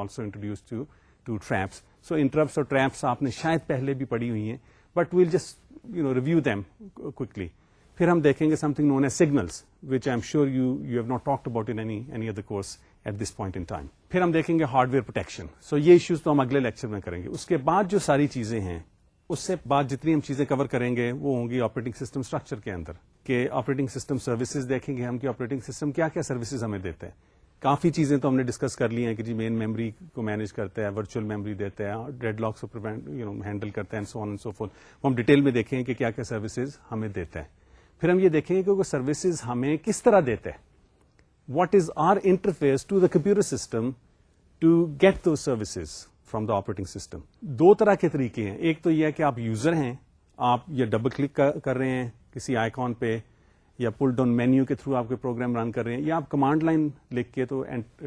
also introduced to traps. So interrupts اور traps آپ نے شاید پہلے بھی پڑھی ہوئی ہیں, but we'll just review them quickly. پھر ہم دیکھیں گے something known as signals, which I'm sure you have not talked about in any other course at this point in time. پھر ہم دیکھیں گے hardware protection. So یہ ایشوز تو ہم اگلے لیکچر میں کریں گے. اس کے بعد جو ساری چیزیں ہیں, اس سے بعد جتنی ہم چیزیں کور کریں گے وہ ہوں گی آپریٹنگ سسٹم اسٹرکچر کے اندر, کہ آپریٹنگ سسٹم سروسز دیکھیں گے ہم کہ آپریٹنگ سسٹم کیا کیا سروسز ہمیں دیتے ہیں. کافی چیزیں تو ہم نے ڈسکس کر لی ہیں کہ جی مین میموری کو مینیج کرتا ہے, ورچوئل میموری دیتا ہے, ڈیڈ لاکس کو ہینڈل کرتا ہے, سو آن اینڈ سو فورتھ. وہ ہم ڈیٹیل میں دیکھیں کہ کیا کیا سروسز ہمیں دیتا ہے. پھر ہم یہ دیکھیں گے کہ وہ سروسز ہمیں کس طرح دیتے ہیں, what is are interface to the computer system to get those services from the operating system. دو طرح کے طریقے ہیں. ایک تو یہ ہے کہ آپ یوزر ہیں, آپ یہ ڈبل کلک کر رہے ہیں کسی آئیکن پہ, یا پل ڈاؤن مینیو کے تھرو آپ کے پروگرام رن کر رہے ہیں, یا آپ کمانڈ لائن لکھ کے تو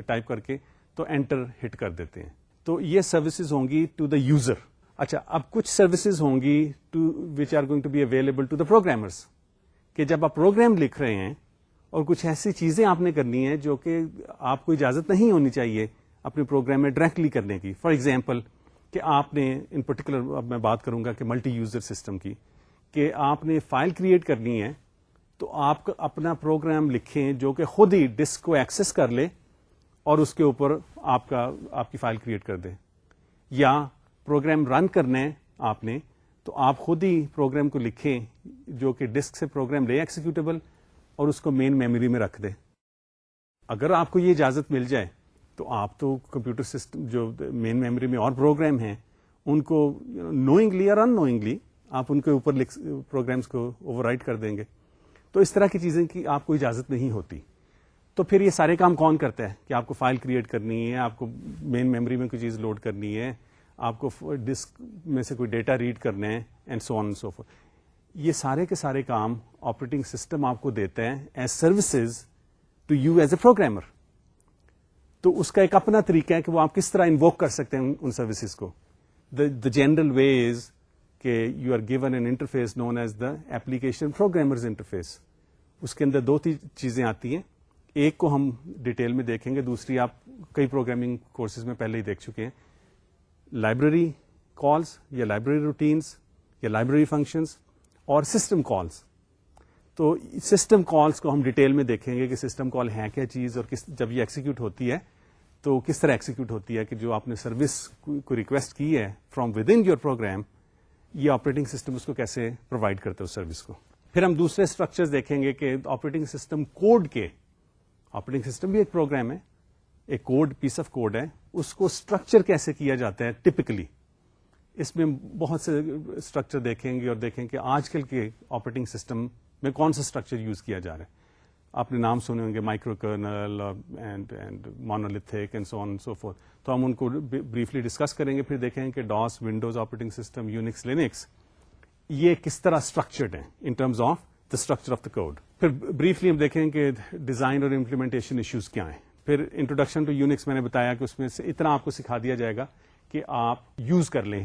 ٹائپ کر کے تو انٹر ہٹ کر دیتے ہیں. تو یہ سروسز ہوں گی ٹو دا یوزر. اچھا, اب کچھ سروسز ہوں گی which are going to be available to the programmers, کہ جب آپ پروگرام لکھ رہے ہیں اور کچھ ایسی چیزیں آپ نے کرنی ہے جو کہ آپ کو اجازت نہیں ہونی چاہیے اپنے پروگرام میں ڈائریکٹلی کرنے کی. فار ایگزامپل کہ آپ نے ان پرٹیکولر, اب میں بات کروں گا کہ ملٹی یوزر سسٹم کی, کہ آپ نے فائل کریٹ کرنی ہے تو آپ اپنا پروگرام لکھیں جو کہ خود ہی ڈسک کو ایکسس کر لے اور اس کے اوپر آپ کی فائل کریٹ کر دے. یا پروگرام رن کرنا ہے آپ نے تو آپ خود ہی پروگرام کو لکھیں جو کہ ڈسک سے پروگرام لے ایکسیکیوٹیبل اور اس کو مین میموری میں رکھ دے. اگر آپ کو یہ اجازت مل جائے تو آپ تو کمپیوٹر سسٹم جو مین میموری میں اور پروگرام ہیں ان کو نوئنگلی اور ان نوئنگلی آپ ان کے اوپر پروگرامس کو اوور رائٹ کر دیں گے. تو اس طرح کی چیزیں کی آپ کو اجازت نہیں ہوتی. تو پھر یہ سارے کام کون کرتا ہے کہ آپ کو فائل کریٹ کرنی ہے, آپ کو مین میموری میں کوئی چیز لوڈ کرنی ہے, آپ کو ڈسک میں سے کوئی ڈیٹا ریڈ کرنا ہے, and so on and so fourth. یہ سارے کے سارے کام آپریٹنگ سسٹم آپ کو دیتا ہے as services to you as a programmer. تو اس کا ایک اپنا طریقہ ہے کہ وہ آپ کس طرح انووک کر سکتے ہیں ان سروسز کو. دا جنرل وے از کہ you are given an interface known as the application programmers interface. اس کے اندر دو چیزیں آتی ہیں, ایک کو ہم ڈیٹیل میں دیکھیں گے, دوسری آپ کئی پروگرامنگ کورسز میں پہلے ہی دیکھ چکے ہیں, لائبریری کالز یا لائبریری روٹینز یا لائبریری فنکشنز اور سسٹم کالز. تو سسٹم کالز کو ہم ڈیٹیل میں دیکھیں گے کہ سسٹم کال ہے کیا چیز, اور جب یہ ایکسیکیوٹ ہوتی ہے تو کس طرح ایکسیکیوٹ ہوتی ہے, کہ جو آپ نے سروس کو ریکویسٹ کی ہے from with in your program, یہ آپریٹنگ سسٹم اس کو کیسے پرووائڈ کرتا ہے اس سروس کو. پھر ہم دوسرے اسٹرکچر دیکھیں گے کہ آپریٹنگ سسٹم کوڈ کے, آپریٹنگ سسٹم بھی ایک پروگرام ہے, ایک کوڈ پیس آف کوڈ ہے, اس کو اسٹرکچر کیسے کیا جاتا ہے ٹپکلی. اس میں بہت سے اسٹرکچر دیکھیں گے اور دیکھیں کہ آج کل کے آپریٹنگ سسٹم میں کون سا اسٹرکچر یوز کیا جا رہا ہے. آپ نے نام سنے ہوں گے, micro kernel and monolithic and so on and so forth. تو ہم ان کو بریفلی ڈسکس کریں گے. پھر دیکھیں کہ DOS, Windows operating system, Unix, Linux, یہ کس طرح اسٹرکچرڈ ہیں in terms of the structure of the code. پھر بریفلی ہم دیکھیں کہ ڈیزائن اور امپلیمنٹیشن ایشوز کیا ہیں. پھر انٹروڈکشن ٹو یونکس میں نے بتایا کہ اس میں سے اتنا آپ کو سکھا دیا جائے گا کہ آپ یوز کر لیں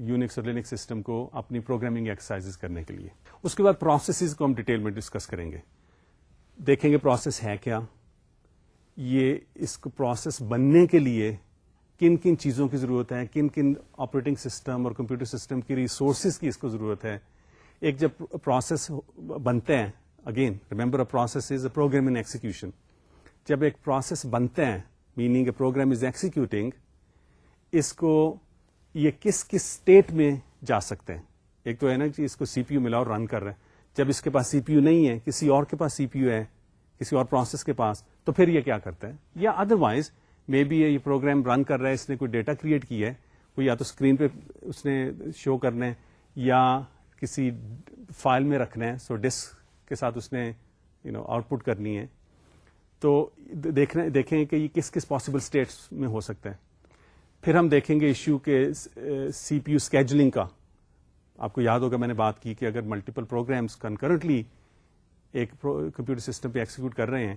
یونکس اور لینکس سسٹم کو اپنی پروگرامنگ ایکسرسائز کرنے کے لیے. اس کے بعد پروسیسز کو ہم ڈیٹیل میں ڈسکس کریں گے, دیکھیں گے پروسیس ہے کیا, یہ اس کو پروسیس بننے کے لیے کن کن چیزوں کی ضرورت ہے, کن کن آپریٹنگ سسٹم اور کمپیوٹر سسٹم کی ریسورسز کی اس کو ضرورت ہے. ایک جب پروسیس بنتے ہیں, again remember a process is a program in execution. جب ایک پروسیس بنتے ہیں meaning a program is executing, اس کو یہ کس کس اسٹیٹ میں جا سکتے ہیں. ایک تو ہے نا کہ اس کو سی پی یو ملا اور رن کر رہے ہیں. جب اس کے پاس سی پی یو نہیں ہے, کسی اور کے پاس سی پی یو ہے, کسی اور پروسیس کے پاس, تو پھر یہ کیا کرتا ہے. یا ادروائز مے بی یہ پروگرام رن کر رہا ہے, اس نے کوئی ڈیٹا کریٹ کیا ہے, وہ یا تو اسکرین پہ اس نے شو کرنا ہے یا کسی فائل میں رکھنا ہے, سو ڈسک کے ساتھ اس نے آؤٹ پٹ کرنی ہے. تو دیکھیں کہ یہ کس کس پاسبل اسٹیٹس میں ہو سکتا ہے. پھر ہم دیکھیں گے ایشو کے سی پی یو اسکیجولنگ کا. آپ کو یاد ہوگا میں نے بات کی کہ اگر ملٹیپل پروگرامس کنکرنٹلی ایک کمپیوٹر سسٹم پہ ایکسیکیوٹ کر رہے ہیں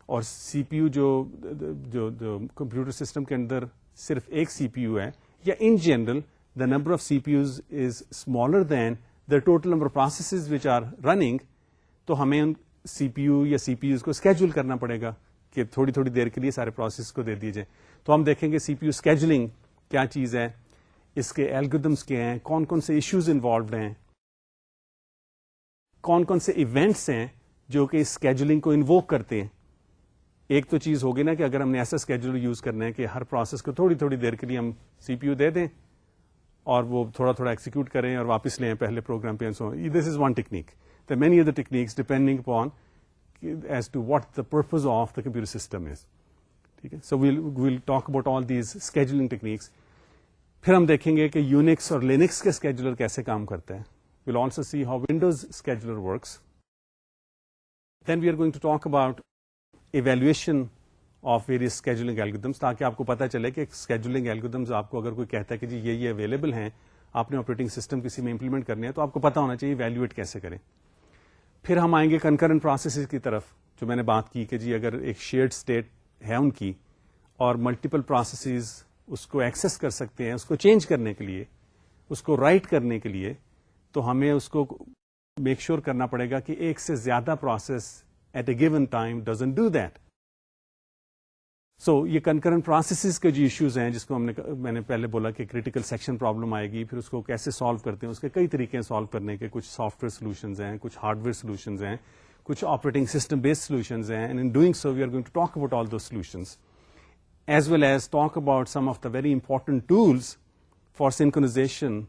اور سی پی یو جو کمپیوٹر سسٹم کے اندر صرف ایک سی پی یو ہے, یا in general the number of C P Us is smaller than the total number of processes which are running, تو ہمیں ان سی پی یو یا سی پی یوز کو اسکیجول کرنا پڑے گا کہ تھوڑی تھوڑی دیر کے لیے سارے پروسیس کو دے دیے جائیں. تو ہم دیکھیں گے سی پی یو اسکیجولنگ کیا چیز ہے, اس کے الگوریدمس کیا ہیں, کون کون سے ایشوز انوالوڈ ہیں, کون کون سے ایونٹس ہیں جو کہ اس اسکیجولنگ کو انووک کرتے ہیں. ایک تو چیز ہوگی نا کہ اگر ہم نے ایسا اسکیجولر یوز کرنا ہے کہ ہر پروسیس کو تھوڑی تھوڑی دیر کے لیے ہم سی پی یو دے دیں اور وہ تھوڑا تھوڑا ایکسیکیوٹ کریں اور واپس لیں پہلے پروگرام پہ. This is one technique. There are many other techniques depending upon as to what the purpose of the computer system is. ٹھیک ہے, so we'll talk about all these scheduling techniques. پھر ہم دیکھیں گے کہ یونکس اور Linux کے scheduler کیسے کام کرتے ہیں. We'll also see how Windows scheduler works. Then we are going to talk about evaluation of various scheduling algorithms, تاکہ آپ کو پتا چلے کہ scheduling algorithms آپ کو اگر کوئی کہتا ہے کہ جی یہ اویلیبل ہیں, آپ نے آپریٹنگ سسٹم کسی میں امپلیمنٹ کرنے ہیں, تو آپ کو پتا ہونا چاہیے ایویلویٹ کیسے کریں. پھر ہم آئیں گے کنکرنٹ پروسیسز کی طرف, جو میں نے بات کی کہ جی اگر ایک شیئرڈ اسٹیٹ ہے ان کی اور ملٹیپل پروسیسز اس کو ایکسس کر سکتے ہیں, اس کو چینج کرنے کے لیے, اس کو رائٹ کرنے کے لیے, تو ہمیں اس کو میک شیور کرنا پڑے گا کہ ایک سے زیادہ process at a given time doesn't do that. So یہ کنکرنٹ پروسیسز کے جو ایشوز ہیں, جس کو میں نے پہلے بولا کہ کریٹیکل سیکشن پرابلم آئے گی, پھر اس کو کیسے سالو کرتے ہیں, اس کے کئی طریقے ہیں سالو کرنے کے. کچھ سافٹ ویئر سولوشنز ہیں, کچھ ہارڈ ویئر سولوشنز ہیں, کچھ آپریٹنگ سسٹم بیسڈ سولوشنز ہیں. And in doing so we are going to talk about all those solutions, as well as talk about some of the very important tools for synchronization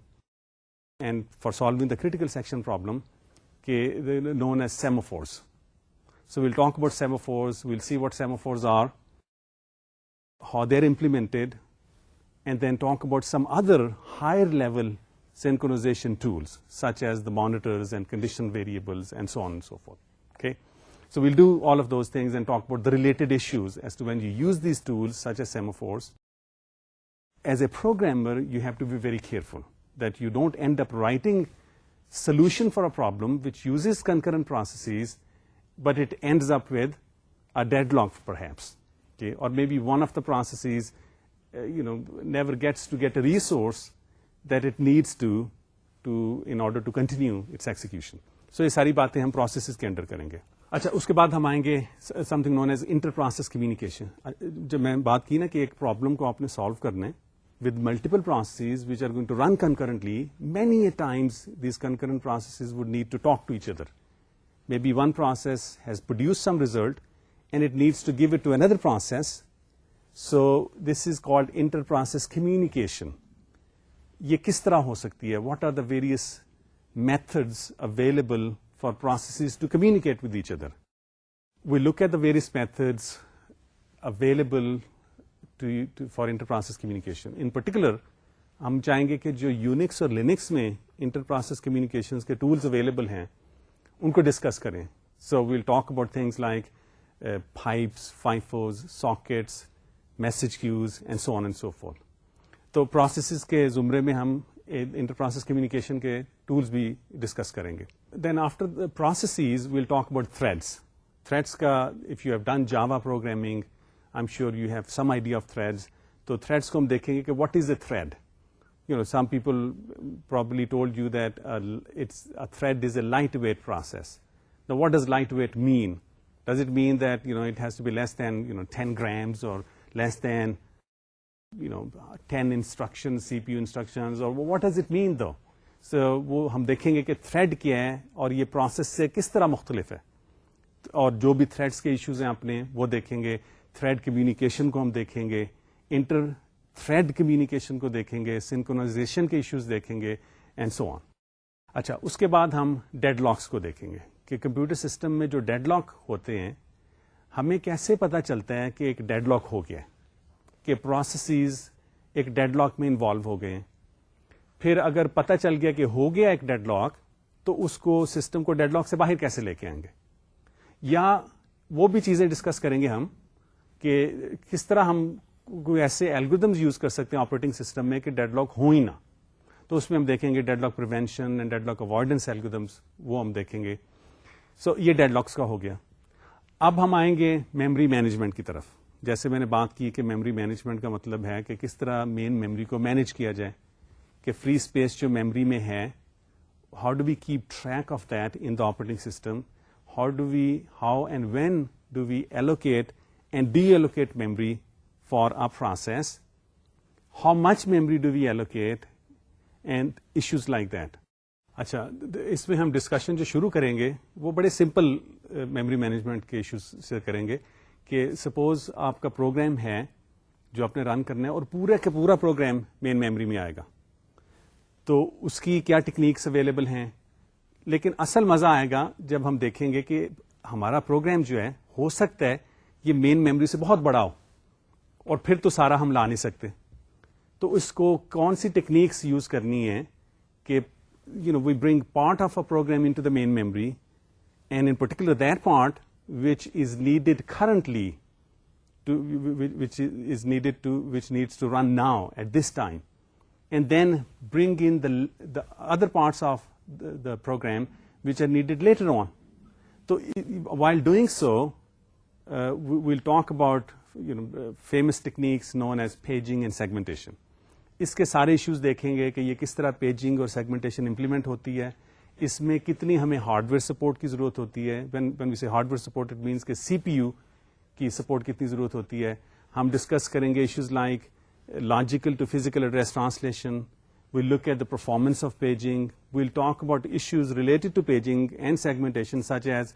and for solving the critical section problem, known as semaphores. So we'll talk about semaphores, we'll see what semaphores are, how they're implemented, and then talk about some other higher level synchronization tools, such as the monitors and condition variables and so on and so forth. Okay? So we'll do all of those things and talk about the related issues as to when you use these tools, such as semaphores. As a programmer, you have to be very careful that you don't end up writing solution for a problem which uses concurrent processes, but it ends up with a deadlock perhaps. Okay? Or maybe one of the processes never gets to get a resource that it needs to in order to continue its execution. So یہ ساری باتیں ہم processes کے under کریں گے. اچھا, اس کے بعد ہم آئیں گے something known as inter process communication. جب میں بات کی نا کہ ایک پرابلم کو آپ نے سالو کرنا ہے with multiple processes which are going to run concurrently, many a times these concurrent processes would need to talk to each other. Maybe one process has produced some result and it needs to give it to another process. So this is called inter-process communication. یہ کس طرح ہو سکتی ہے؟ What are the various methods available for processes to communicate with each other? We look at the various methods available for inter-process communication. In particular, ہم چاہیں گے کہ جو یونکس اور لینکس میں inter-process communications کے tools available ہیں ان کو ڈسکس کریں. So we'll talk about things like pipes, FIFOs, sockets, message queues, and so on and so forth. تو پروسیسز کے زمرے میں ہم انٹر پروسیس کمیونیکیشن کے ٹولز بھی ڈسکس کریں گے. Then after processes we'll talk about threads. Threads کا if you have done Java programming, I'm sure you have some idea of threads. تو تھریڈس کو ہم دیکھیں گے کہ what is a thread. Some people probably told you that a thread is a lightweight process. Now what does lightweight mean? Does it mean that it has to be less than 10 grams or less than 10 instructions, CPU instructions, or what does it mean though? So وہ ہم دیکھیں گے کہ thread کیا ہے اور یہ process سے کس طرح مختلف ہے, اور جو بھی تھریڈس کے ایشوز ہیں اپنے وہ دیکھیں گے. تھریڈ کمیونیکیشن کو ہم دیکھیں گے, انٹر تھریڈ کمیونیکیشن کو دیکھیں گے, سنکرونائزیشن کے ایشوز دیکھیں گے, اینڈ سو آن. اچھا, اس کے بعد ہم ڈیڈ لاکس کو دیکھیں گے کہ کمپیوٹر سسٹم میں جو ڈیڈ لاک ہوتے ہیں ہمیں کیسے پتا چلتا ہے کہ ایک ڈیڈ لاک ہو گیا, کہ پروسیسز ایک ڈیڈ لاک میں انوالو ہو گئے ہیں. پھر اگر پتہ چل گیا کہ ہو گیا ایک ڈیڈ لاک, تو اس کو سسٹم کو ڈیڈ لاک سے باہر کیسے لے کے آئیں گے, یا وہ بھی چیزیں ڈسکس کریں گے ہم کہ کس طرح ہم کوئی ایسے الگوریدمز یوز کر سکتے ہیں آپریٹنگ سسٹم میں کہ ڈیڈ لاک ہو ہی نہ. تو اس میں ہم دیکھیں گے deadlock prevention and deadlock avoidance algorithms, وہ ہم دیکھیں گے. سو یہ ڈیڈ لاکس کا ہو گیا. اب ہم آئیں گے میموری مینجمنٹ کی طرف. جیسے میں نے بات کی کہ میموری مینجمنٹ کا مطلب ہے کہ کس طرح مین میموری کو مینج کیا جائے, کہ فری اسپیس جو میموری میں ہے, how do we keep track of that in the operating system, how and when do we allocate and deallocate memory for a process, how much memory do we allocate, and issues like that. اچھا اس میں ہم discussion جو شروع کریں گے وہ بڑے simple memory management کے ایشوز سے کریں گے کہ سپوز آپ کا پروگرام ہے جو آپ نے رن کرنا ہے اور پورا کا پورا پروگرام مین میموری میں آئے گا، تو اس کی کیا ٹیکنیکس اویلیبل ہیں. لیکن اصل مزہ آئے گا جب ہم دیکھیں گے کہ ہمارا پروگرام جو ہے ہو سکتا ہے یہ مین میموری سے بہت بڑا ہو اور پھر تو سارا ہم لا نہیں سکتے. تو اس کو کون سی ٹیکنیکس یوز کرنی ہے کہ we bring part of a program into the main memory, and in particular that part which is needed currently which needs to run now at this time, and then bring in the other parts of the program which are needed later on. So while doing so, we'll talk about famous techniques known as paging and segmentation. اس کے سارے issues دیکھیں گے کہ یہ کس طرح paging اور segmentation implement ہوتی ہے، اس میں کتنی ہمیں ہارڈ ویئر سپورٹ کی ضرورت ہوتی ہے. وین وی سے hard where support it means کہ سی پی یو کی سپورٹ کتنی ضرورت ہوتی ہے. ہم ڈسکس کریں گے issues like logical to physical address translation. We look at the performance of paging. We'll talk about issues related to paging and segmentation such as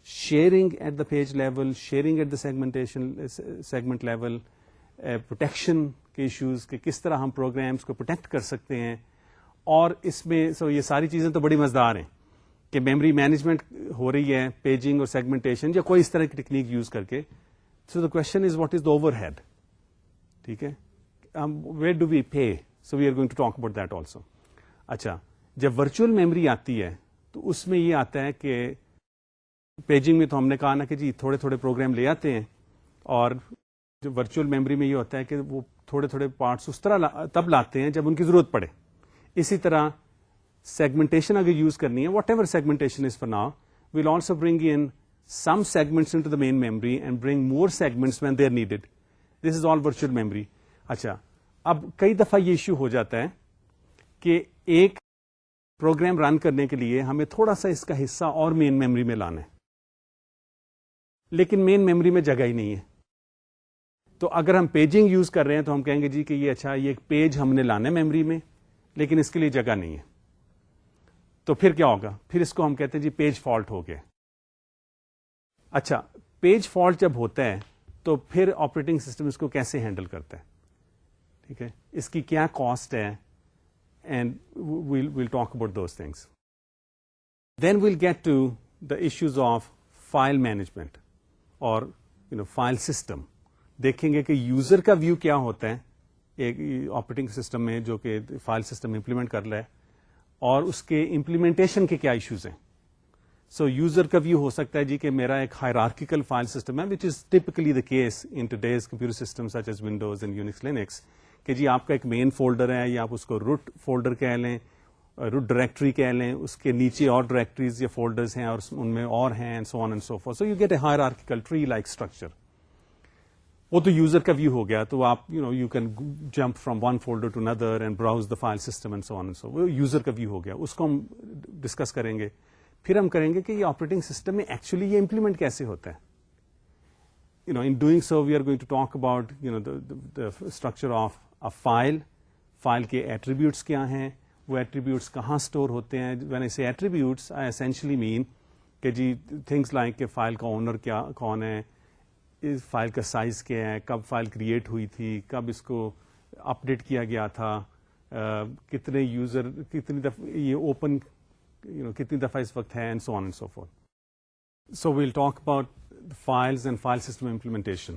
sharing at the page level, sharing at the segment level, protection کے issues کہ کس طرح ہم programmes کو protect کر سکتے ہیں. اور اس میں یہ ساری چیزیں تو بڑی مزیدار ہیں کہ میموری مینجمنٹ ہو رہی ہے پیجنگ اور سیگمنٹیشن یا کوئی اس طرح کی ٹیکنیک یوز کر کے. So the question is what is the overhead. ٹھیک ہے، where do we pay? So we are going to talk about that also. اچھا، جب ورچوئل میموری آتی ہے تو اس میں یہ آتا ہے کہ پیجنگ میں تو ہم نے کہا نا کہ جی تھوڑے تھوڑے پروگرام لے آتے ہیں، اور جو ورچوئل میموری میں یہ ہوتا ہے کہ وہ تھوڑے تھوڑے پارٹس اس طرح تب لاتے ہیں جب ان کی ضرورت پڑے. اسی طرح سیگمنٹیشن اگر یوز کرنی ہے، whatever segmentation is for now, we'll also bring in some segments into the main memory and bring more segments when they are needed. This is all virtual memory. اچھا، اب کئی دفعہ یہ issue ہو جاتا ہے کہ ایک پروگرام رن کرنے کے لیے ہمیں تھوڑا سا اس کا حصہ اور مین میموری میں لانا ہے، لیکن مین میموری میں جگہ ہی نہیں ہے. تو اگر ہم پیجنگ یوز کر رہے ہیں تو ہم کہیں گے جی کہ یہ اچھا، یہ ایک پیج ہم نے لانا ہے میموری میں، لیکن اس کے لیے جگہ نہیں ہے. تو پھر کیا ہوگا؟ پھر اس کو ہم کہتے ہیں جی پیج فالٹ ہو گیا. اچھا، پیج فالٹ جب ہوتا ہے تو پھر آپریٹنگ سسٹم اس کو کیسے ہینڈل کرتا ہے؟ ٹھیک ہے، اس کی کیا کاسٹ ہے، and we'll talk about those things. Then we'll get to the issues of file management اور فائل سسٹم. دیکھیں گے کہ یوزر کا ویو کیا ہوتا ہے ایک آپریٹنگ سسٹم میں جو کہ فائل سسٹم امپلیمنٹ کر رہا ہے، اور اس کے امپلیمنٹیشن کے کیا ایشوز ہیں. سو یوزر کا ویو ہو سکتا ہے جی کہ میرا ایک ہائرارکیکل فائل سسٹم ہے، which is typically the case in today's computer system such as Windows and Unix Linux, کہ جی آپ کا ایک مین فولڈر ہے، یا آپ اس کو روٹ فولڈر کہہ لیں، روٹ ڈائریکٹری کہہ لیں، اس کے نیچے اور ڈائریکٹریز یا فولڈرز ہیں اور ان میں اور ہیں، and so on and so forth. So you get a hierarchical tree like structure. وہ تو یوزر کا ویو ہو گیا، تو آپ you can jump from one folder to اندر and browse the file system and so on and so. وہ user کا ویو ہو گیا، اس کو ہم ڈسکس کریں گے. پھر ہم کریں گے کہ یہ آپریٹنگ سسٹم میں ایکچولی یہ امپلیمنٹ کیسے ہوتا ہے. In doing so we are going to talk about the structure of a file. File کے ایٹریبیوٹس کیا ہیں، وہ ایٹریبیوٹس کہاں اسٹور ہوتے ہیں. وین آئی سے ایٹریبیوٹس آئی اسینشلی مین کہ جی تھنگس لائک کہ فائل کا اونر کون ہے، اس فائل کا سائز کیا ہے، کب فائل کریٹ ہوئی تھی، کب اس کو اپڈیٹ کیا گیا تھا، کتنے یوزر کتنی دفعہ یہ اوپن کتنی دفعہ اس وقت ہے، and so on and so forth. So well talk about files and file system implementation.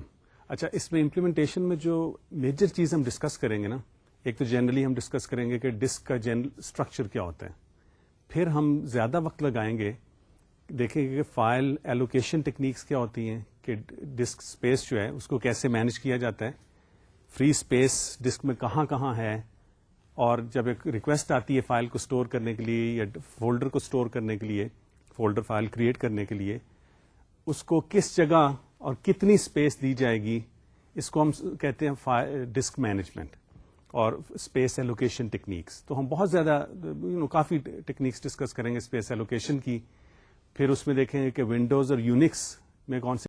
اچھا، اس میں امپلیمنٹیشن میں جو میجر چیز ہم ڈسکس کریں گے نا، ایک تو جنرلی ہم ڈسکس کریں گے کہ ڈسک کا جنرل اسٹرکچر کیا ہوتا ہے. پھر ہم زیادہ وقت لگائیں گے، دیکھیں گے کہ فائل ایلوکیشن ٹیکنیکس کیا ہوتی ہیں، کہ ڈسک اسپیس جو ہے اس کو کیسے مینج کیا جاتا ہے، فری اسپیس ڈسک میں کہاں کہاں ہے، اور جب ایک ریکویسٹ آتی ہے فائل کو اسٹور کرنے کے لیے یا فولڈر کو اسٹور کرنے کے لیے، فولڈر فائل کریٹ کرنے کے لیے، اس کو کس جگہ اور کتنی اسپیس دی جائے گی، اس کو ہم کہتے ہیں ڈسک مینجمنٹ اور اسپیس ایلوکیشن ٹیکنیکس. تو ہم بہت زیادہ کافی ٹیکنیکس ڈسکس کریں گے اسپیس ایلوکیشن کی. پھر اس میں دیکھیں گے کہ ونڈوز اور یونکس میں کون سے